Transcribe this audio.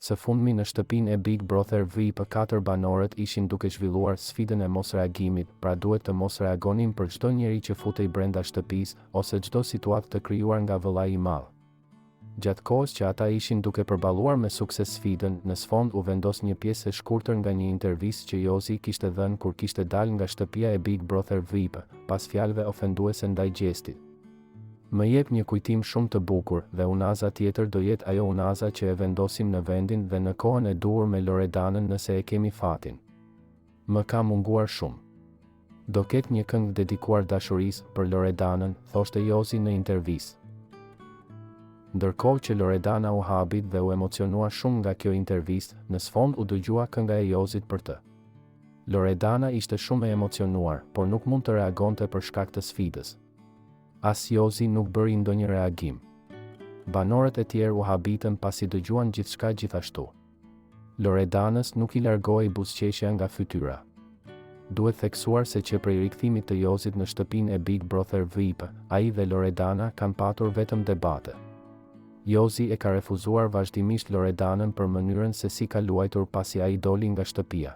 Së fundmi në shtëpinë e Big Brother VIP, 4 banorët ishin duke zhvilluar sfidën e mosreagimit, pra duhet të mos reagonin për çdo njeri që futej brenda shtëpisë ose çdo situatë të krijuar nga vëllai i madh. Gjatë kohës që ata ishin duke përballuar me sukses sfidën, në sfond u vendos një pjesë e shkurtër nga një intervistë që Jozi kishte dhënë kur kishte dalë nga shtëpia e Big Brother VIP, pas fjalëve ofenduese ndaj gjestit. Më jep një kujtim shumë të bukur dhe unaza tjetër do jetë ajo unaza që e vendosim në vendin dhe në kohën e duhur me Loredanën nëse e kemi fatin. Më ka munguar shumë. Do ketë një këngë dedikuar dashurisë për Loredanën, thoshte Jozi në intervistë. Ndërkohë që Loredana u habit dhe u emocionua shumë nga kjo intervistë, në sfond u dëgjua kënga e Jozit për të. Loredana ishte shumë e emocionuar, por nuk mund të reagonte për shkak të sfidës. As Jozi nuk bëri ndonjë reagim. Banorët e tjerë u habitën pasi dëgjuan gjithçka gjithashtu. Loredanës nuk i largoi buzëqeshja nga fytyra. Duhet theksuar se që prej rikthimit të Jozit në shtëpinë e Big Brother VIP, ai dhe Loredana kanë patur vetëm debate. Jozi e ka refuzuar vazhdimisht Loredanën për mënyrën se si ka luajtur pasi ai doli nga shtëpia.